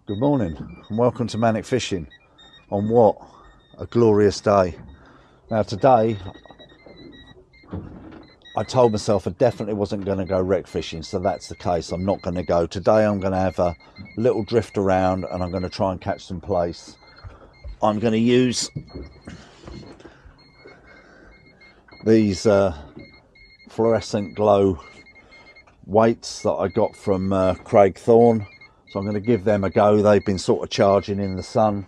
Good morning and welcome to Manic Fishing on what a glorious day. Now today I told myself I definitely wasn't going to go wreck fishing, so that's the case. I'm not going to go. Today I'm going to have a little drift around and I'm going to try and catch some place. I'm going to use these fluorescent glow weights that I got from Craig Thorne. So I'm going to give them a go. They've been sort of charging in the sun.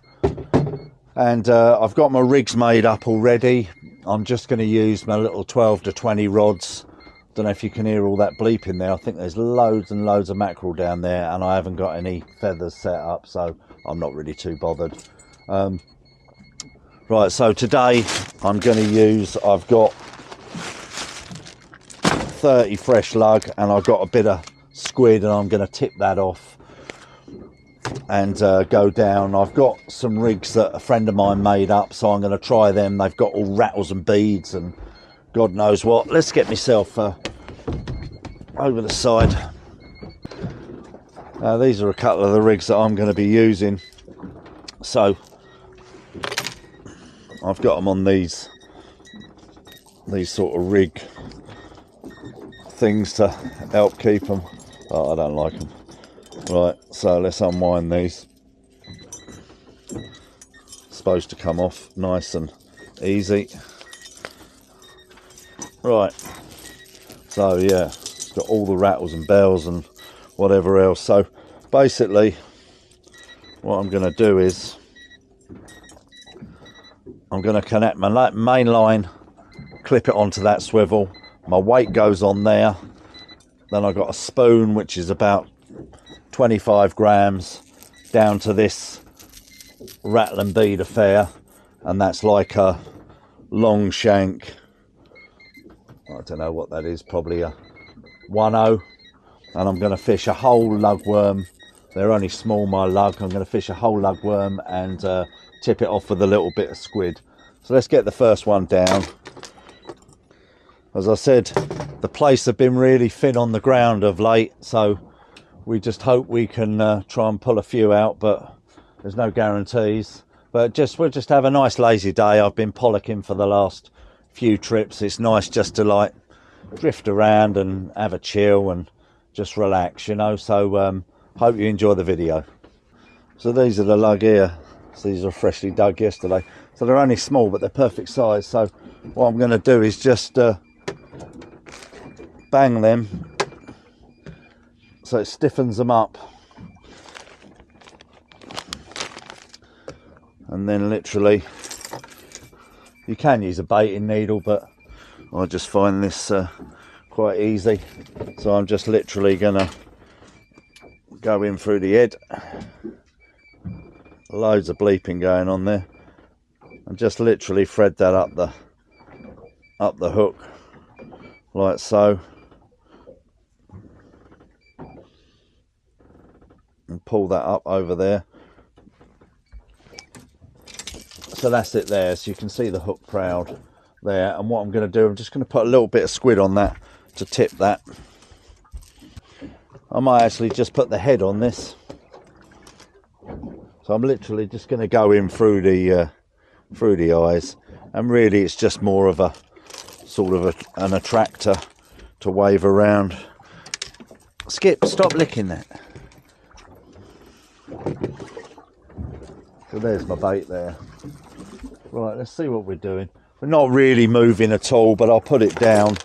And I've got my rigs made up already. I'm just going to use my little 12 to 20 rods. Don't know if you can hear all that bleeping there. I think there's loads and loads of mackerel down there and I haven't got any feathers set up, so I'm not really too bothered. Right, so today I'm going to use, I've got 30 fresh lug and I've got a bit of squid and I'm going to tip that off and go down. I've got some rigs that a friend of mine made up, so I'm going to try them. They've got all rattles and beads and God knows what. Let's get myself over the side. These are a couple of the rigs that I'm going to be using. So I've got them on these sort of rig things to help keep them. Oh, I don't like them. Right, so let's unwind these. Supposed to come off nice and easy. Right, so yeah, it's got all the rattles and bells and whatever else. So basically what I'm going to do is I'm going to connect my main line, clip it onto that swivel. My weight goes on there. Then I've got a spoon which is about 25 grams down to this rattle and bead affair, and that's like a long shank, I don't know what that is, probably a 1/0, and I'm going to fish a whole lugworm. They're only small, my lug. I'm going to fish a whole lugworm and tip it off with a little bit of squid. So let's get the first one down. As I said, the place have been really thin on the ground of late, so we just hope we can try and pull a few out, but there's no guarantees. But we'll just have a nice lazy day. I've been pollocking for the last few trips. It's nice just to like drift around and have a chill and just relax, you know. So hope you enjoy the video. So these are the lug here. So these are freshly dug yesterday. So they're only small, but they're perfect size. So what I'm going to do is just bang them so it stiffens them up, and then literally you can use a baiting needle, but I just find this quite easy, so I'm just literally gonna go in through the head. Loads of bleeping going on there, and just literally thread that up the hook like so, and pull that up over there. So that's it there. So you can see the hook proud there. And what I'm going to do, I'm just going to put a little bit of squid on that to tip that. I might actually just put the head on this. So I'm literally just going to go in through the eyes, and really it's just more of a sort of an attractor to wave around. Skip, stop licking that. So there's my bait there. Right, let's see what we're doing. We're not really moving at all, but I'll put it down.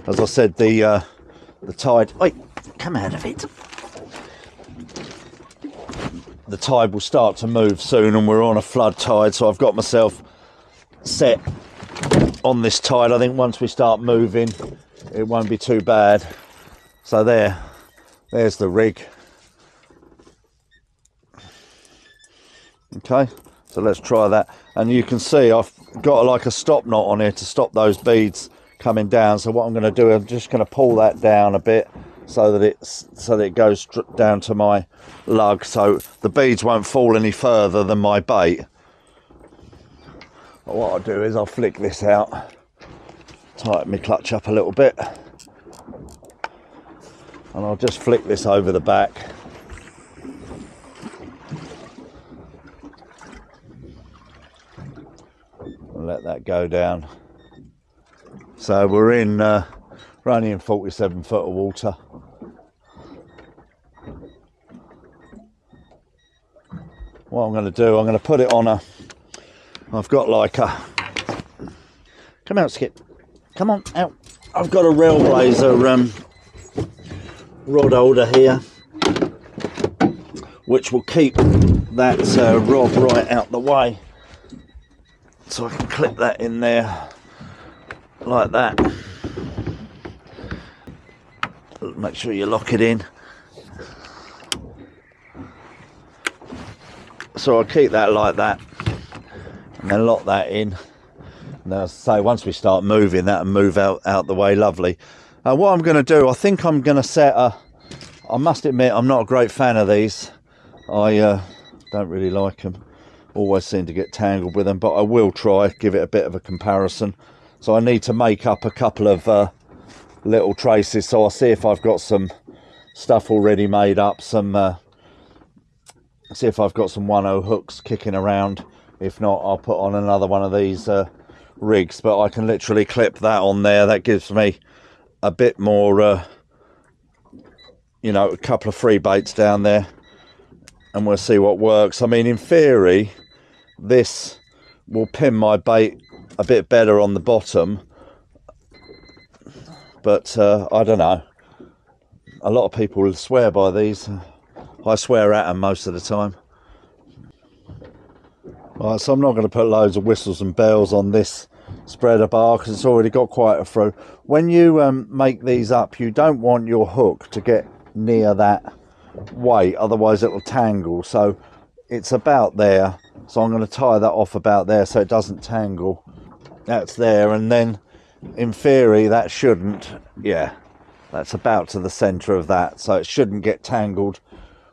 As I said, the tide, wait, come out of it. The tide will start to move soon, and we're on a flood tide, so I've got myself set on this tide. I think once we start moving, it won't be too bad. So there's the rig. Okay, so let's try that. And you can see I've got like a stop knot on here to stop those beads coming down. So what I'm going to do, I'm just going to pull that down a bit so that it goes down to my lug, so the beads won't fall any further than my bait. But what I'll do is I'll flick this out, tighten my clutch up a little bit, and I'll just flick this over the back. and let that go down. So we're only in 47 foot of water. What I'm going to do, I'm going to put it on I've got like a, come out Skip, come on out. I've got a Railblazer rod holder here, which will keep that rod right out the way. So I can clip that in there like that. Make sure you lock it in. So I'll keep that like that and then lock that in. And as I say, once we start moving, that'll move out the way lovely. What I'm going to do, I think I'm going to set I must admit, I'm not a great fan of these. I don't really like them. Always seem to get tangled with them, but I will try, give it a bit of a comparison. So I need to make up a couple of little traces. So I'll see if I've got some stuff already made up, see if I've got some 1/0 hooks kicking around. If not, I'll put on another one of these rigs, but I can literally clip that on there. That gives me a bit more, you know, a couple of free baits down there, and we'll see what works. I mean, in theory, this will pin my bait a bit better on the bottom, but I don't know. A lot of people will swear by these. I swear at them most of the time. Right, so I'm not going to put loads of whistles and bells on this spreader bar because it's already got quite a throw. When you make these up, you don't want your hook to get near that weight, otherwise it will tangle. So it's about there, so I'm going to tie that off about there so it doesn't tangle. That's there, and then in theory that shouldn't, yeah, that's about to the center of that, so it shouldn't get tangled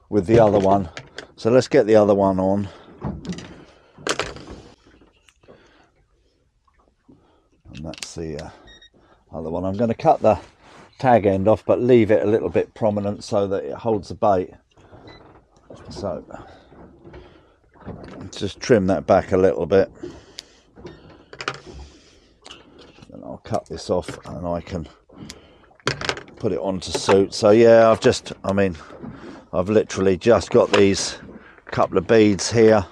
with the other one. So let's get the other one on. And that's the other one. I'm going to cut the tag end off, but leave it a little bit prominent so that it holds the bait. So just trim that back a little bit, and I'll cut this off and I can put it on to suit. So yeah, I've literally just got these couple of beads here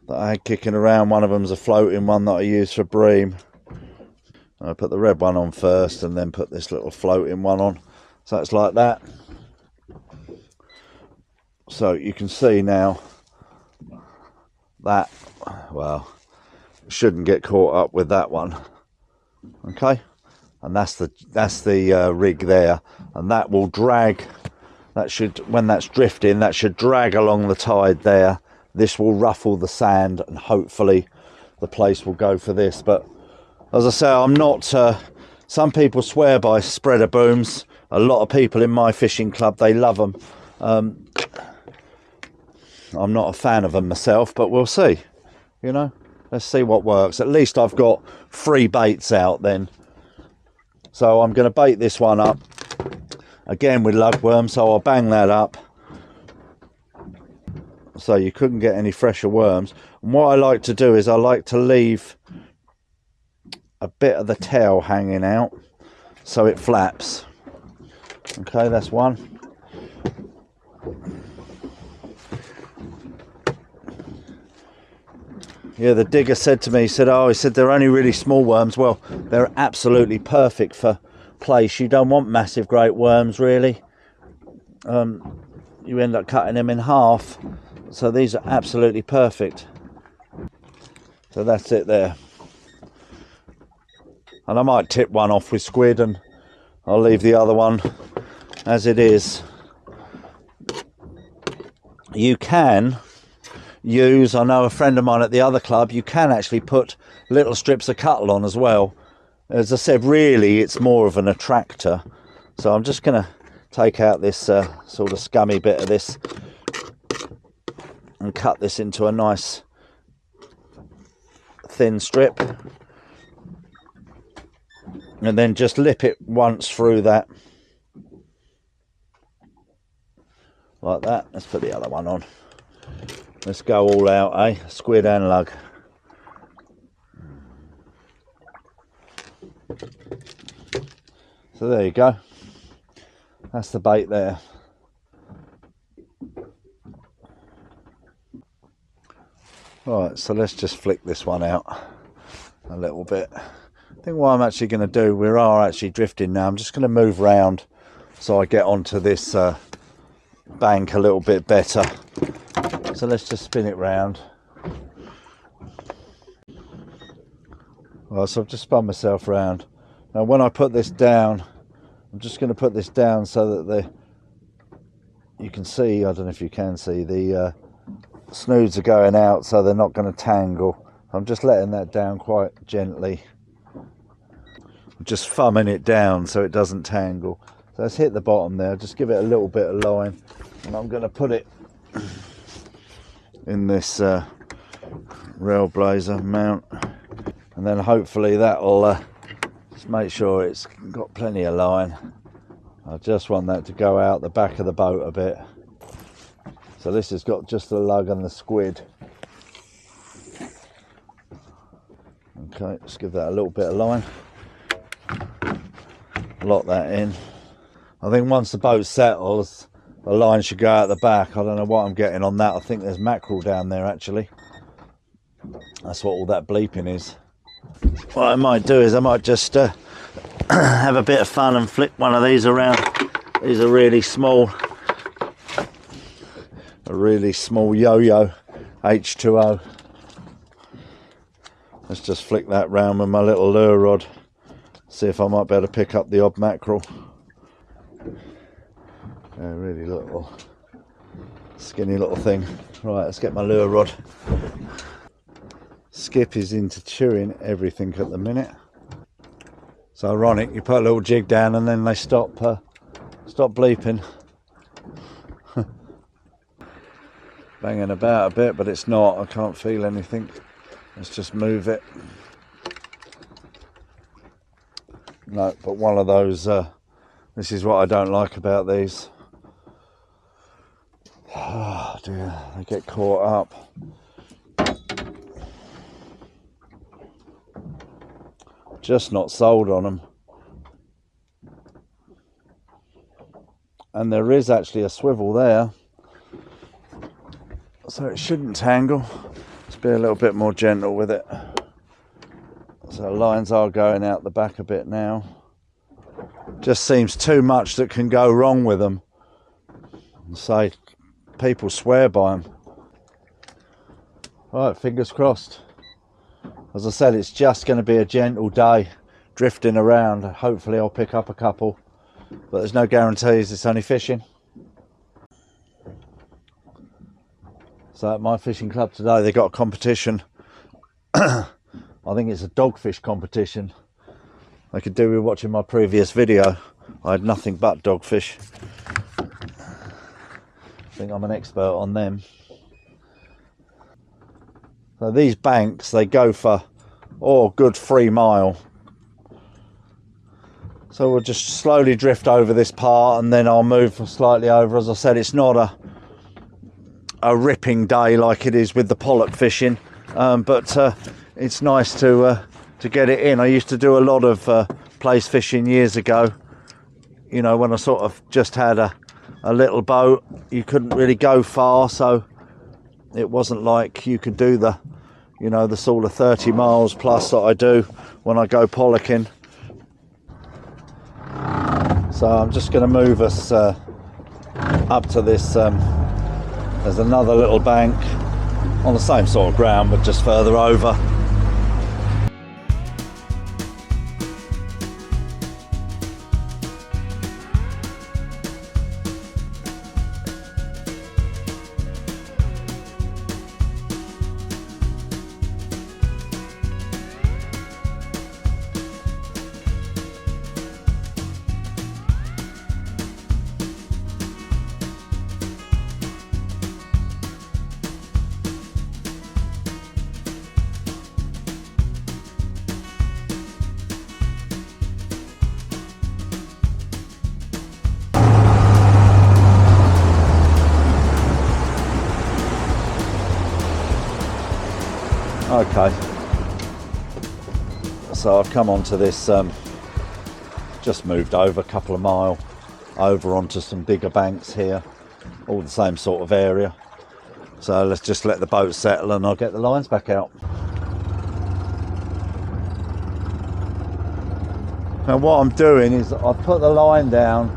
that I had kicking around. One of them's a floating one that I use for bream. I put the red one on first and then put this little floating one on. So it's like that. So you can see now that, well, shouldn't get caught up with that one. Okay, and that's the rig there, and that will drag. That should, when that's drifting, that should drag along the tide there. This will ruffle the sand, and hopefully the place will go for this. But as I say, I'm not. Some people swear by spreader booms. A lot of people in my fishing club, they love them. I'm not a fan of them myself, but we'll see. You know, let's see what works. At least I've got 3 baits out then. So I'm going to bait this one up again with lugworm. So I'll bang that up. So you couldn't get any fresher worms. And what I like to do is I like to leave a bit of the tail hanging out so it flaps. Okay, that's one. Yeah, the digger said to me, he said they're only really small worms. Well, they're absolutely perfect for plaice. You don't want massive great worms really. You end up cutting them in half. So these are absolutely perfect. So that's it there. And I might tip one off with squid and I'll leave the other one as it is. You can use, I know a friend of mine at the other club, you can actually put little strips of cuttle on as well. As I said, really it's more of an attractor. So I'm just going to take out this sort of scummy bit of this and cut this into a nice thin strip, and then just lip it once through that like that. Let's put the other one on. Let's go all out, eh? Squid and lug. So there you go. That's the bait there. Right, so let's just flick this one out a little bit. I think what I'm actually going to do, we are actually drifting now. I'm just going to move round so I get onto this bank a little bit better. So let's just spin it round. Right, so I've just spun myself round. Now when I put this down, I'm just going to put this down so that you can see, I don't know if you can see, the snoods are going out so they're not going to tangle. I'm just letting that down quite gently. I'm just thumbing it down so it doesn't tangle. So let's hit the bottom there, just give it a little bit of line, and I'm going to put it in this Railblazer mount, and then hopefully that'll just make sure it's got plenty of line. I just want that to go out the back of the boat a bit. So this has got just the lug and the squid. Okay, just give that a little bit of line. Lock that in. I think once the boat settles, the line should go out the back. I don't know what I'm getting on that. I think there's mackerel down there actually. That's what all that bleeping is. What I might do is I might just have a bit of fun and flick one of these around. These are really small. A really small yo-yo H2O. Let's just flick that round with my little lure rod. See if I might be able to pick up the odd mackerel. Yeah, really little, skinny little thing. Right, let's get my lure rod. Skip is into chewing everything at the minute. It's ironic, you put a little jig down and then they stop bleeping. Banging about a bit, but it's not. I can't feel anything. Let's just move it. No, but one of those, this is what I don't like about these. Oh dear, they get caught up. Just not sold on them. And there is actually a swivel there, so it shouldn't tangle. Let's be a little bit more gentle with it. So lines are going out the back a bit now. Just seems too much that can go wrong with them. So people swear by them. Right, fingers crossed. As I said, it's just going to be a gentle day drifting around. Hopefully I'll pick up a couple, but there's no guarantees. It's only fishing. So at my fishing club today, they got a competition. I think it's a dogfish competition. I could do with watching my previous video. I had nothing but dogfish. I think I'm an expert on them. So these banks, they go for good 3 mile. So we'll just slowly drift over this part and then I'll move slightly over. As I said, it's not a ripping day like it is with the pollock fishing, but it's nice to get it in. I used to do a lot of place fishing years ago, you know, when I sort of just had a little boat. You couldn't really go far, so it wasn't like you could do the, you know, the sort of 30 miles plus that I do when I go pollocking. So I'm just going to move us up to this, there's another little bank on the same sort of ground but just further over. Okay, so I've come onto this, just moved over a couple of miles over onto some bigger banks here, all the same sort of area. So let's just let the boat settle and I'll get the lines back out. Now what I'm doing is I've put the line down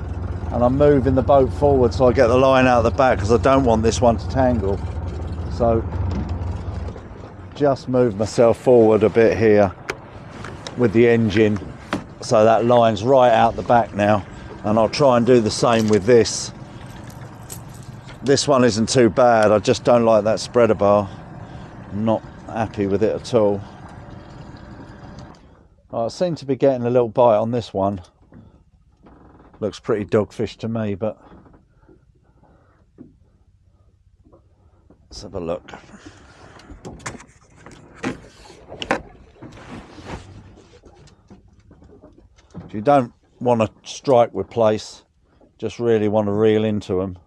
and I'm moving the boat forward so I get the line out the back, because I don't want this one to tangle. So just move myself forward a bit here with the engine, so that line's right out the back now, and I'll try and do the same with this. This one isn't too bad, I just don't like that spreader bar. I'm not happy with it at all. I seem to be getting a little bite on this one. Looks pretty dogfish to me, but let's have a look. If you don't want to strike with place, just really want to reel into them.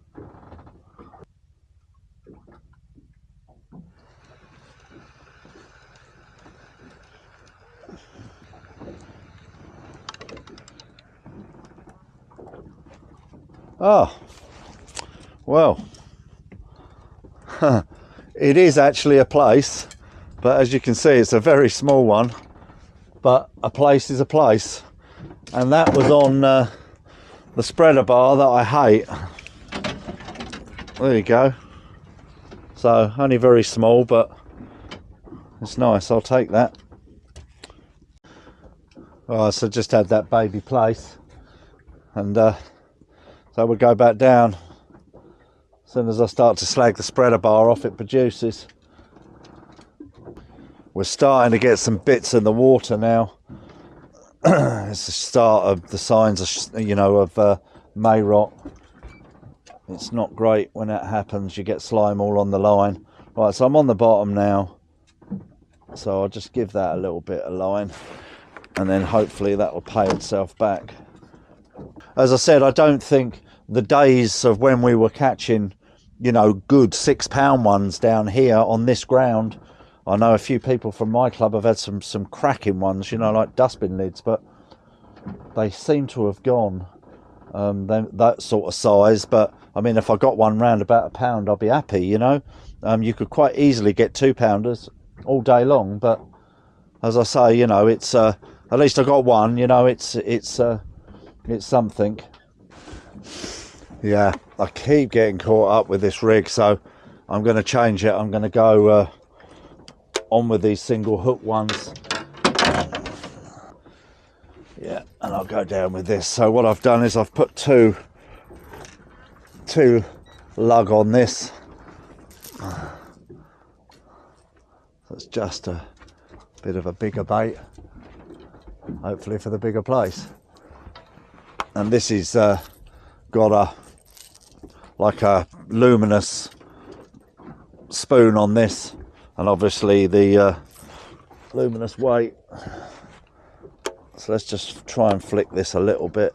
Oh, well, it is actually a place, but as you can see, it's a very small one, but a place is a place. And that was on the spreader bar that I hate. There you go. So only very small, but it's nice, I'll take that. Alright, so just had that baby place, and so we'll go back down. As soon as I start to slag the spreader bar off, it produces. We're starting to get some bits in the water now. It's the start of the signs of, you know, of May rot. It's not great when that happens. You get slime all on the line. Right, so I'm on the bottom now. So I'll just give that a little bit of line, and then hopefully that will pay itself back. As I said, I don't think the days of when we were catching, you know, good £6 ones down here on this ground. I know a few people from my club have had some cracking ones, you know, like dustbin lids, but they seem to have gone that sort of size. But I mean, if I got one round about £1, I'll be happy, you know. You could quite easily get 2-pounders all day long, but as I say, you know, it's at least I got one, you know. It's something. Yeah, I keep getting caught up with this rig, so I'm going to change it. I'm going to go on with these single hook ones. Yeah, and I'll go down with this. So what I've done is I've put two lug on this. That's just a bit of a bigger bait, hopefully for the bigger place. And this is got like a luminous spoon on this, and obviously the luminous weight. So let's just try and flick this a little bit.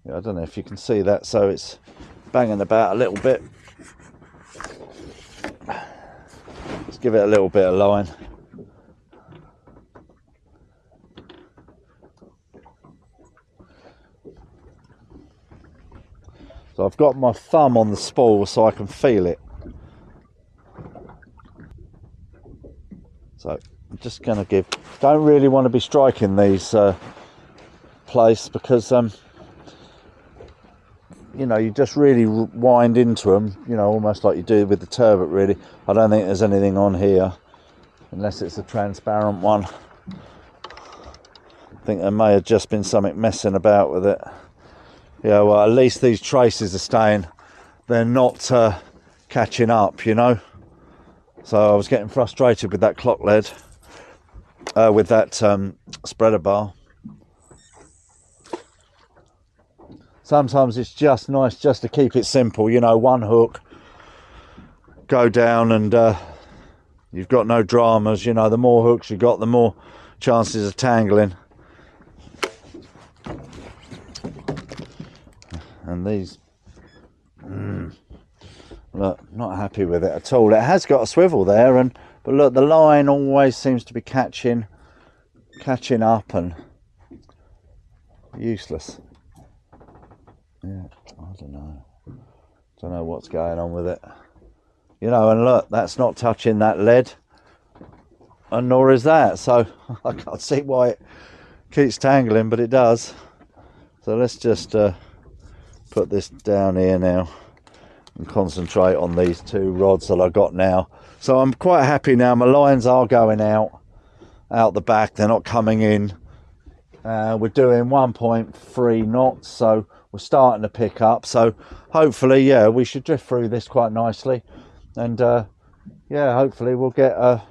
Yeah, I don't know if you can see that, so it's banging about a little bit. Let's give it a little bit of line. So I've got my thumb on the spool so I can feel it. So I'm just going to don't really want to be striking these place, because you know, you just really wind into them, you know, almost like you do with the turbot really. I don't think there's anything on here, unless it's a transparent one. I think there may have just been something messing about with it. Yeah, well, at least these traces are staying. They're not catching up, you know. So I was getting frustrated with that clock lead, with that spreader bar. Sometimes it's just nice just to keep it simple, you know, one hook, go down, and you've got no dramas, you know. The more hooks you got, the more chances of tangling. And these, look, not happy with it at all. It has got a swivel there, but look, the line always seems to be catching up, and useless. Yeah, I don't know what's going on with it. You know, and look, that's not touching that lead, and nor is that. So I can't see why it keeps tangling, but it does. So let's just put this down here now and concentrate on these two rods that I got now. So I'm quite happy now. My lines are going out the back, they're not coming in. We're doing 1.3 knots, so we're starting to pick up. So hopefully, yeah, we should drift through this quite nicely, and yeah, hopefully we'll get a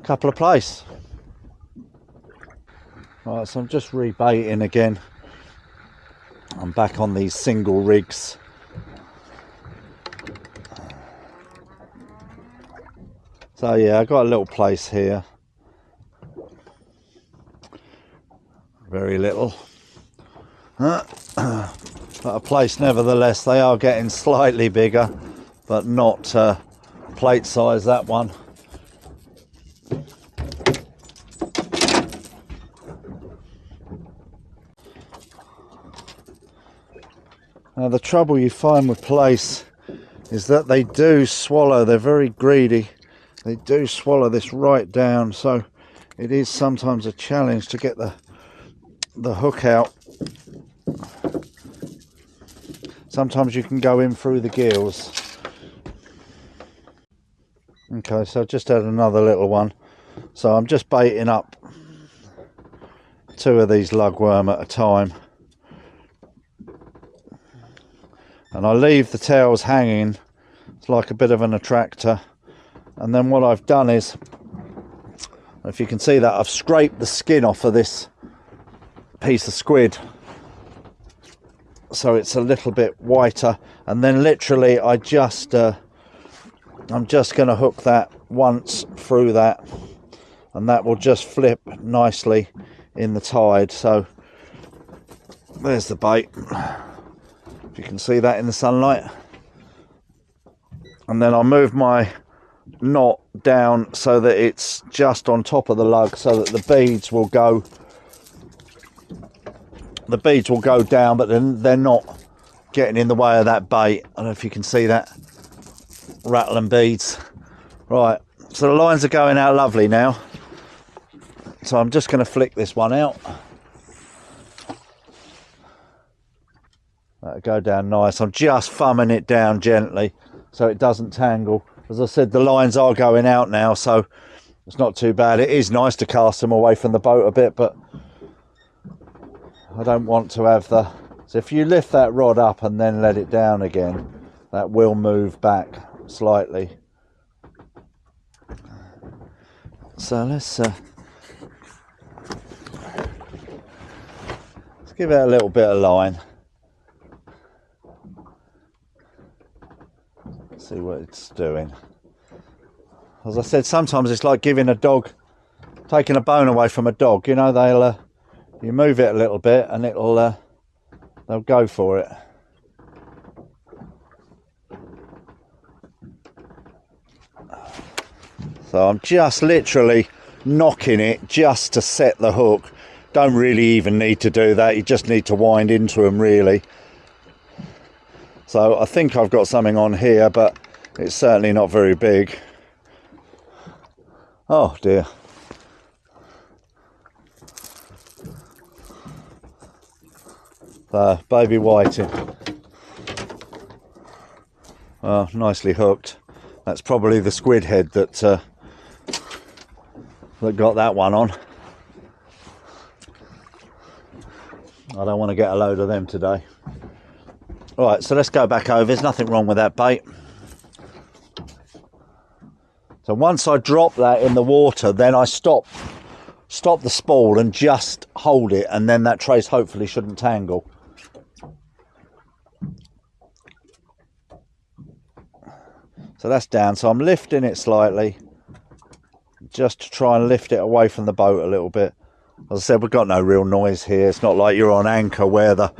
couple of place. Right, so I'm just rebaiting again. I'm back on these single rigs. So yeah, I got a little place here. Very little. But a place nevertheless. They are getting slightly bigger, but not plate size, that one. Now the trouble you find with plaice is that they do swallow. They're very greedy. They do swallow this right down, so it is sometimes a challenge to get the hook out. Sometimes you can go in through the gills. Okay, so I just had another little one. So I'm just baiting up 2 of these lugworm at a time. And I leave the tails hanging. It's like a bit of an attractor. And then what I've done is, if you can see that, I've scraped the skin off of this piece of squid, so it's a little bit whiter. And then literally I'm just going to hook that once through that, and that will just flip nicely in the tide. So there's the bait, if you can see that in the sunlight. And then I'll move my knot down so that it's just on top of the lug, so that the beads will go down, but then they're not getting in the way of that bait. I don't know if you can see that, rattling beads. Right, so the lines are going out lovely now, so I'm just going to flick this one out. That'll go down nice. I'm just thumbing it down gently so it doesn't tangle. As I said, the lines are going out now, so it's not too bad. It is nice to cast them away from the boat a bit, but I don't want to have the... So if you lift that rod up and then let it down again, that will move back slightly. So let's give it a little bit of line. See what it's doing. As I said, sometimes it's like giving a dog, taking a bone away from a dog. You know, they'll you move it a little bit and it'll they'll go for it. So I'm just literally knocking it just to set the hook. Don't really even need to do that. You just need to wind into them, really. So I think I've got something on here, but it's certainly not very big. Oh dear. Baby whiting. Oh, nicely hooked. That's probably the squid head that got that one on. I don't want to get a load of them today. Right, so let's go back over. There's nothing wrong with that bait. So once I drop that in the water, then I stop the spool and just hold it, and then that trace hopefully shouldn't tangle. So that's down. So I'm lifting it slightly, just to try and lift it away from the boat a little bit. As I said, we've got no real noise here. It's not like you're on anchor where the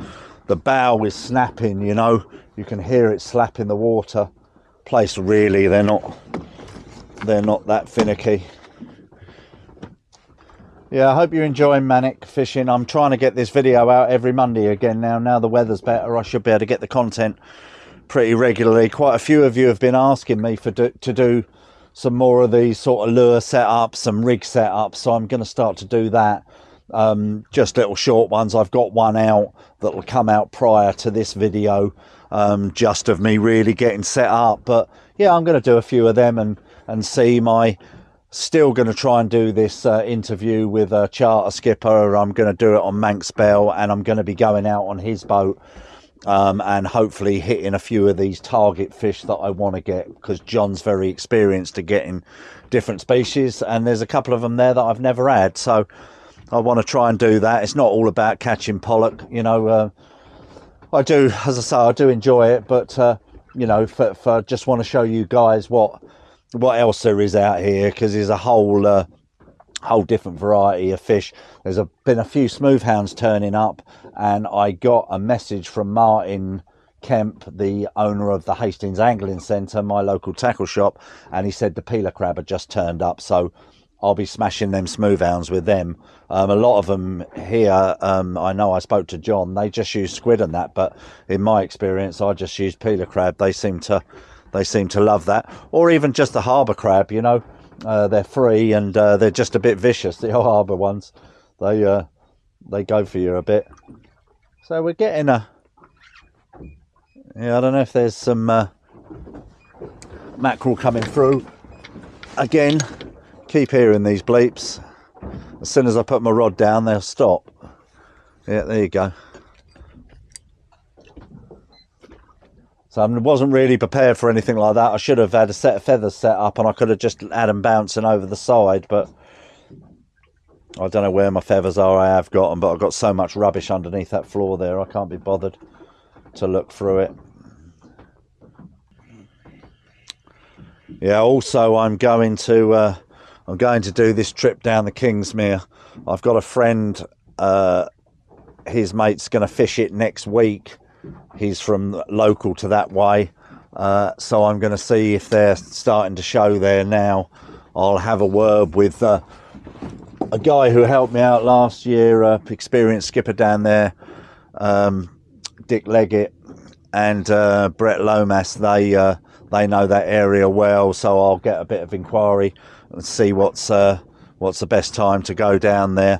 the bow is snapping, you know, you can hear it slapping the water. Place really, they're not that finicky. Yeah, I hope you're enjoying Manic fishing. I'm trying to get this video out every Monday again now the weather's better. I should be able to get the content pretty regularly. Quite a few of you have been asking me to do some more of these sort of lure setups, some rig setups, so I'm going to start to do that. Just little short ones. I've got one out that will come out prior to this video, just of me really getting set up. But yeah, I'm going to do a few of them and see. Still going to try and do this interview with a charter skipper. I'm going to do it on Manx Bell, and I'm going to be going out on his boat and hopefully hitting a few of these target fish that I want to get, because John's very experienced at getting different species, and there's a couple of them there that I've never had, so I want to try and do that. It's not all about catching pollock, you know. I do, as I say, I do enjoy it, but you know, for just want to show you guys what else there is out here, because there's a whole different variety of fish. There's been a few smoothhounds turning up, and I got a message from Martin Kemp, the owner of the Hastings Angling Centre, my local tackle shop, and he said the peeler crab had just turned up, so I'll be smashing them smoothhounds with them. A lot of them here, I know I spoke to John, they just use squid and that, but in my experience I just use peeler crab. They seem to love that, or even just the harbour crab, you know. They're free, and they're just a bit vicious, the old harbour ones. They go for you a bit. So we're getting yeah, I don't know if there's some mackerel coming through again. Keep hearing these bleeps. As soon as I put my rod down, they'll stop. Yeah, there you go. So I wasn't really prepared for anything like that. I should have had a set of feathers set up, and I could have just had them bouncing over the side, but I don't know where my feathers are. I have got them, but I've got so much rubbish underneath that floor there, I can't be bothered to look through it. Yeah, also I'm going to do this trip down the Kingsmere. I've got a friend, his mate's going to fish it next week. He's from local to that way, so I'm going to see if they're starting to show there now. I'll have a word with a guy who helped me out last year, experienced skipper down there, Dick Leggett and Brett Lomas. They know that area well, so I'll get a bit of inquiry and see what's the best time to go down there.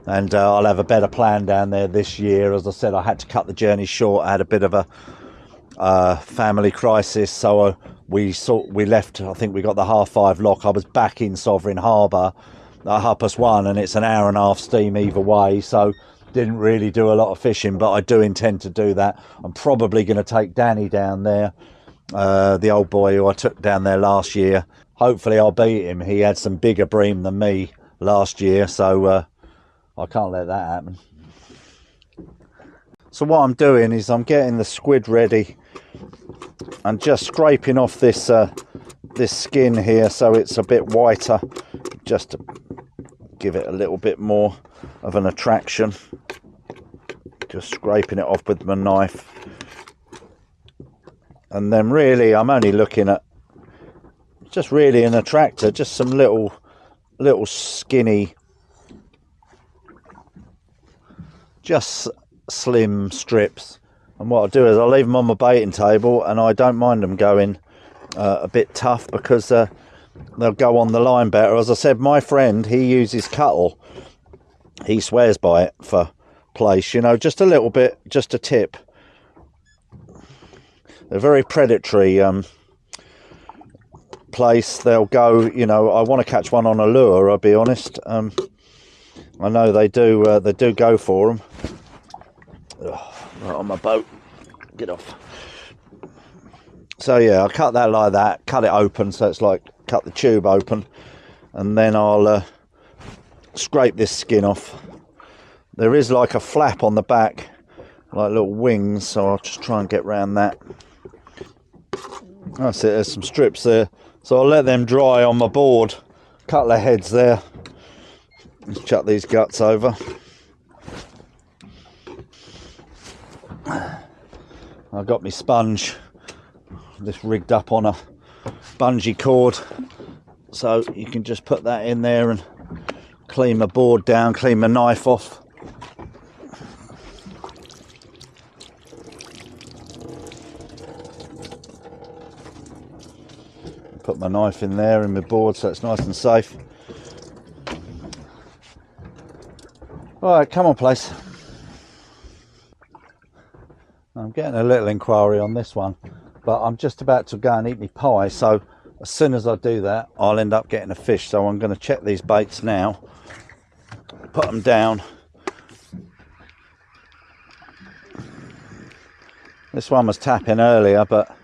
And I'll have a better plan down there this year. As I said, I had to cut the journey short. I had a bit of a family crisis, so we left. I think we got the 5:30 lock. I was back in Sovereign Harbour at 1:30, and it's an hour and a half steam either way, so didn't really do a lot of fishing, but I do intend to do that. I'm probably going to take Danny down there, the old boy who I took down there last year. Hopefully I'll beat him. He had some bigger bream than me last year, so I can't let that happen. So what I'm doing is I'm getting the squid ready and just scraping off this skin here so it's a bit whiter, just to give it a little bit more of an attraction. Just scraping it off with my knife. And then really I'm only looking at just really an attractor, just some little skinny, just slim strips. And what I'll do is I'll leave them on my baiting table, and I don't mind them going a bit tough, because they'll go on the line better. As I said, my friend, he uses cuttle. He swears by it for place, you know, just a little bit, just a tip. They're very predatory place. They'll go, you know, I want to catch one on a lure, I'll be honest. I know they do go for them. Right on my boat, get off. So yeah, I'll cut that like that, cut it open, so it's like cut the tube open, and then I'll scrape this skin off. There is like a flap on the back, like little wings, so I'll just try and get round that. That's it, there's some strips there, so I'll let them dry on my board. Couple of heads there. Let's chuck these guts over. I've got my sponge just rigged up on a bungee cord, so you can just put that in there and clean my board down, clean my knife off. Put my knife in there in my board so it's nice and safe. Alright, come on, place. I'm getting a little inquiry on this one, but I'm just about to go and eat my pie, so as soon as I do that I'll end up getting a fish. So I'm going to check these baits now, put them down. This one was tapping earlier, but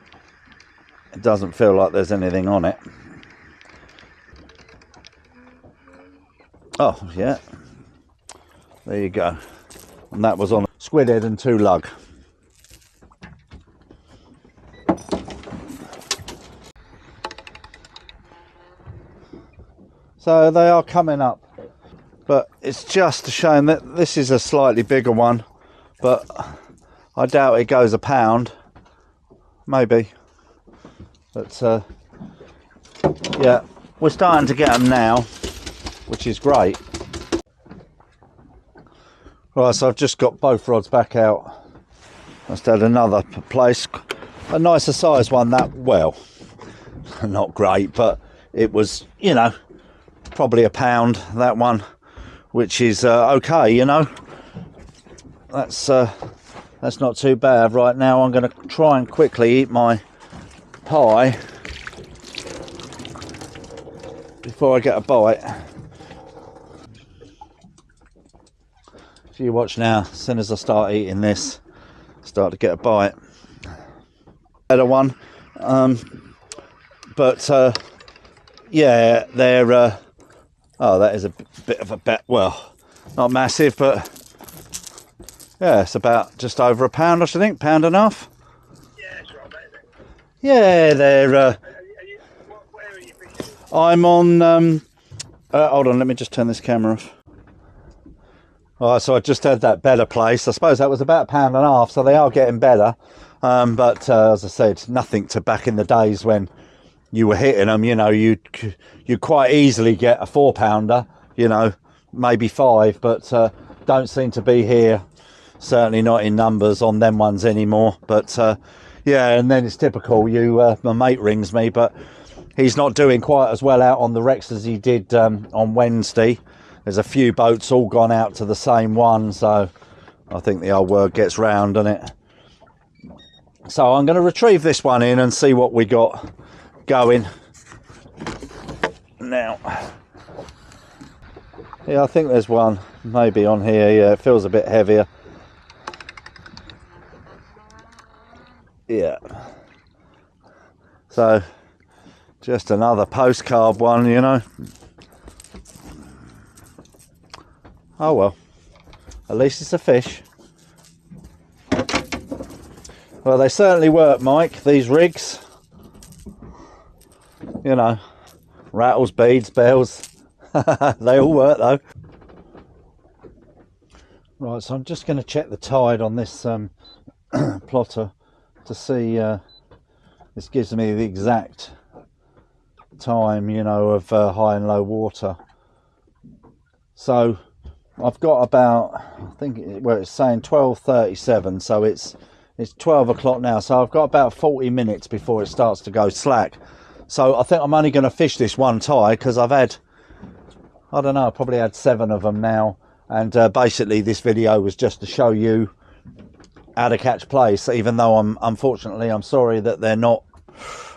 it doesn't feel like there's anything on it. Oh yeah, there you go. And that was on a squid head and 2 lug. So they are coming up, but it's just a shame that this is a slightly bigger one, but I doubt it goes a pound, maybe. But yeah, we're starting to get them now, which is great. Right, so I've just got both rods back out. Just had another place, a nicer size one. That, well, not great, but it was, you know, probably a pound, that one, which is okay, you know. That's not too bad. Right now I'm going to try and quickly eat my pie before I get a bite. So you watch now, as soon as I start eating this, start to get a bite. Better one, but yeah, they're oh, that is a bit of a bet. Well, not massive, but yeah, it's about just over a pound, I should think, pound and a half. Yeah, that's right, mate. Yeah, they're Where are you fishing? I'm on hold on, let me just turn this camera off. Alright, so I just had that better place. I suppose that was about a pound and a half, so they are getting better. But as I said, nothing to back in the days when you were hitting them. You know, you quite easily get a 4-pounder, you know, maybe 5, but don't seem to be here, certainly not in numbers on them ones anymore. But yeah, and then it's typical, my mate rings me, but he's not doing quite as well out on the wrecks as he did on Wednesday. There's a few boats all gone out to the same one, so I think the old word gets round, doesn't it? So I'm going to retrieve this one in and see what we got going now. Yeah, I think there's one maybe on here. Yeah, it feels a bit heavier. Yeah, so just another postcard one, you know. Oh well, at least it's a fish. Well, they certainly work, Mike, these rigs. You know, rattles, beads, bells, they all work though. Right, so I'm just going to check the tide on this plotter to see, this gives me the exact time, you know, of high and low water. So I've got about, I think, well, it's saying 12:37, so it's 12 o'clock now, so I've got about 40 minutes before it starts to go slack. So I think I'm only going to fish this one tide, because I've had, I don't know, I probably had 7 of them now, and basically this video was just to show you how to catch place, even though I'm sorry that they're not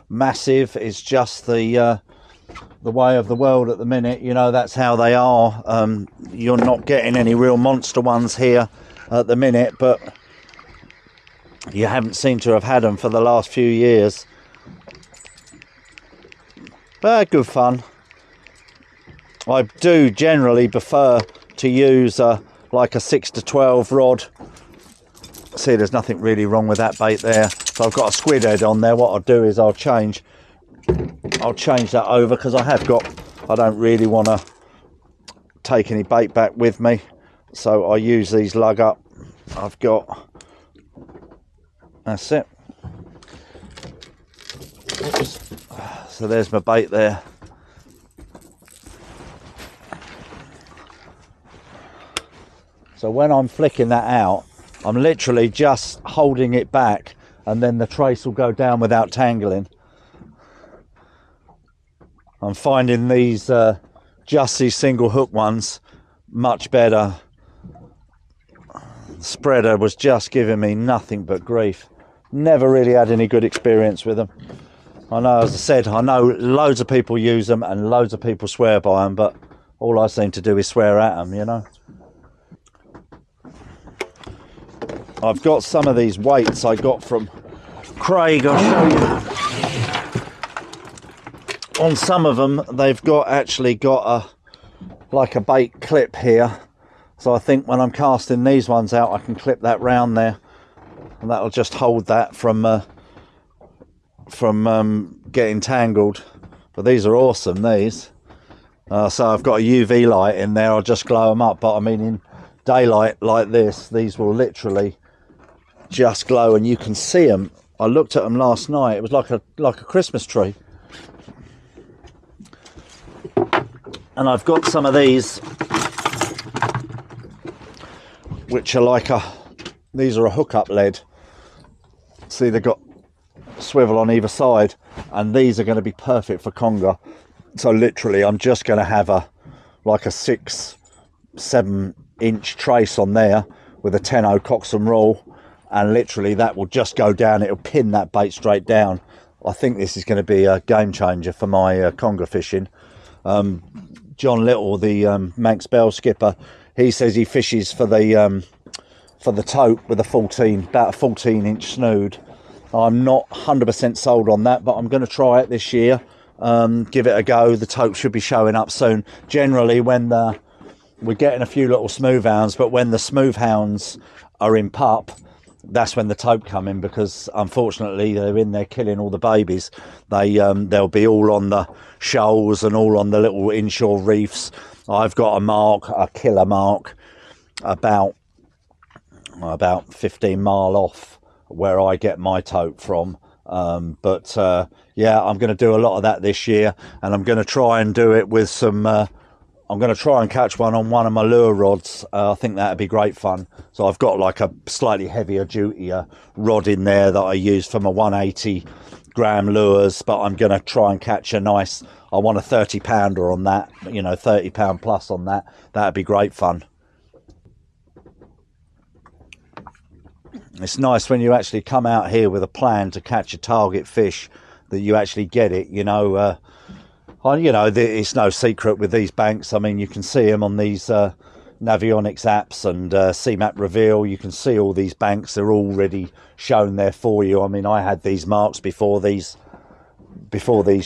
massive. It's just the way of the world at the minute, you know, that's how they are. You're not getting any real monster ones here at the minute, but you haven't seemed to have had them for the last few years. But good fun. I do generally prefer to use like a 6 to 12 rod. See, there's nothing really wrong with that bait there. So I've got a squid head on there. What I'll do is I'll change that over, because I don't really want to take any bait back with me, so I use these lug up. I've got That's it. Oops. So there's my bait there. So when I'm flicking that out, I'm literally just holding it back, and then the trace will go down without tangling. I'm finding these just these single hook ones much better. The spreader was just giving me nothing but grief. Never really had any good experience with them. I know, as I said, I know loads of people use them and loads of people swear by them, but all I seem to do is swear at them, you know. I've got some of these weights I got from Craig, I'll show you. On some of them, they've actually got like a bait clip here. So I think when I'm casting these ones out, I can clip that round there, and that'll just hold that from getting tangled. But these are awesome, these. So I've got a UV light in there, I'll just glow them up. But I mean, in daylight like this, these will literally just glow, and you can see them. I looked at them last night, it was like a Christmas tree. And I've got some of these which are like these are a hookup lead. See, they've got swivel on either side, and these are going to be perfect for conger. So literally I'm just going to have like a 6-7 inch trace on there with a 10-0 coxswain rule, and literally that will just go down, it'll pin that bait straight down. I think this is going to be a game changer for my conger fishing. John Little, the Manx Bell skipper, he says he fishes for the tote with about a 14 inch snood. I'm not 100% sold on that, but I'm going to try it this year. Give it a go. The tote should be showing up soon. Generally, when we're getting a few little smooth hounds, but when the smooth hounds are in pup, that's when the tote come in, because unfortunately they're in there killing all the babies. They'll be all on the shoals and all on the little inshore reefs. I've got a killer mark about 15 mile off where I get my tote from. Yeah, I'm going to do a lot of that this year, and I'm going to try and do it with some I'm going to try and catch one on one of my lure rods. I think that'd be great fun. So I've got like a slightly heavier duty rod in there that I use for my 180 gram lures, but I'm going to try and catch a nice, I want a 30 pounder on that, you know, 30 pound plus on that. That'd be great fun. It's nice when you actually come out here with a plan to catch a target fish, that you actually get it, you know. It's no secret with these banks. I mean, you can see them on these Navionics apps and CMAP Reveal. You can see all these banks, they're already shown there for you. I mean, I had these marks before these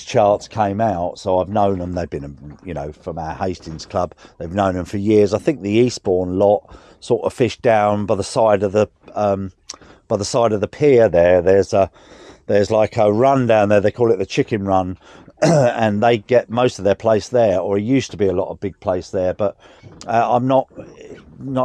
charts came out, so I've known them. They've been, you know, from our Hastings club, they've known them for years. I think the Eastbourne lot sort of fish down by the side of the pier there. There's like a run down there, they call it the chicken run. And they get most of their place there, or it used to be a lot of big place there, but I'm not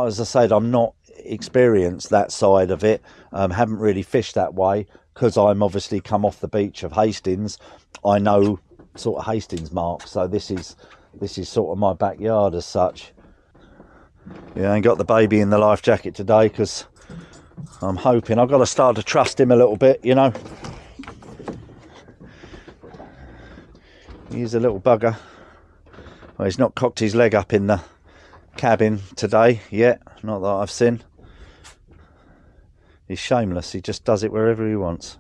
as I said, I'm not experienced that side of it. Haven't really fished that way, because I'm obviously come off the beach of Hastings. I know sort of Hastings marks, so this is sort of my backyard as such. Yeah, I ain't got the baby in the life jacket today, because I'm hoping I've got to start to trust him a little bit, you know. He's a little bugger. Well, he's not cocked his leg up in the cabin today yet, not that I've seen. He's shameless, he just does it wherever he wants.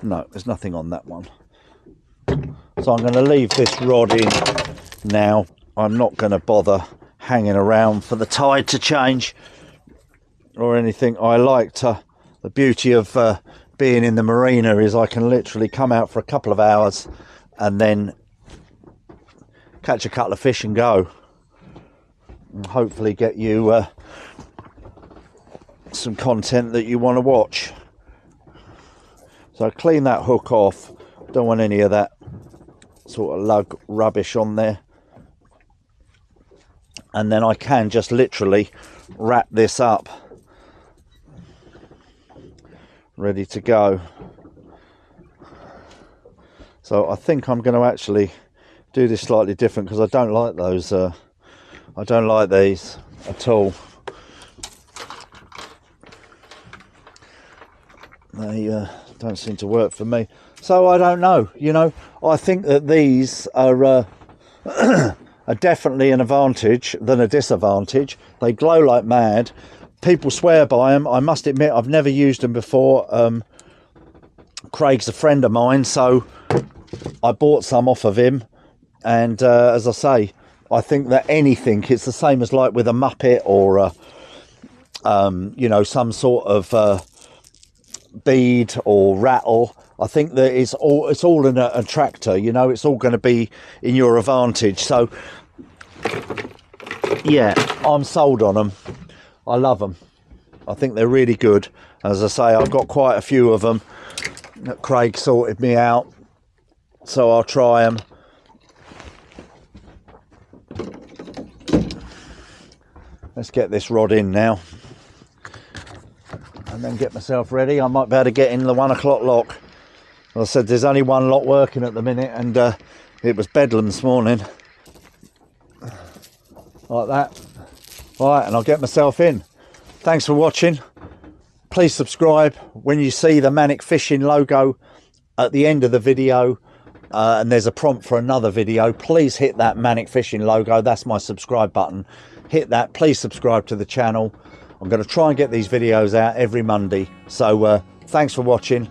No, there's nothing on that one. So I'm going to leave this rod in now. I'm not going to bother hanging around for the tide to change or anything. I like the beauty of being in the marina is I can literally come out for a couple of hours and then catch a couple of fish and go, and hopefully get you some content that you want to watch. So clean that hook off, don't want any of that sort of lug rubbish on there, and then I can just literally wrap this up ready to go. So I think I'm going to actually do this slightly different, because I don't like those. I don't like these at all. They don't seem to work for me. So I don't know. You know, I think that these are are definitely an advantage than a disadvantage. They glow like mad. People swear by them. I must admit, I've never used them before. Craig's a friend of mine, so I bought some off of him. And as I say, I think that anything, it's the same as like with a Muppet or you know, some sort of bead or rattle. I think that it's all an attractor. You know, it's all going to be in your advantage. So yeah, I'm sold on them. I love them. I think they're really good. As I say, I've got quite a few of them. Craig sorted me out, so I'll try them. Let's get this rod in now, and then get myself ready. I might be able to get in the 1 o'clock lock. As I said, there's only one lock working at the minute, and it was bedlam this morning. Like that. Right, and I'll get myself in. Thanks for watching. Please subscribe. When you see the Manic Fishing logo at the end of the video, and there's a prompt for another video, please hit that Manic Fishing logo. That's my subscribe button. Hit that. Please subscribe to the channel. I'm going to try and get these videos out every Monday. So thanks for watching.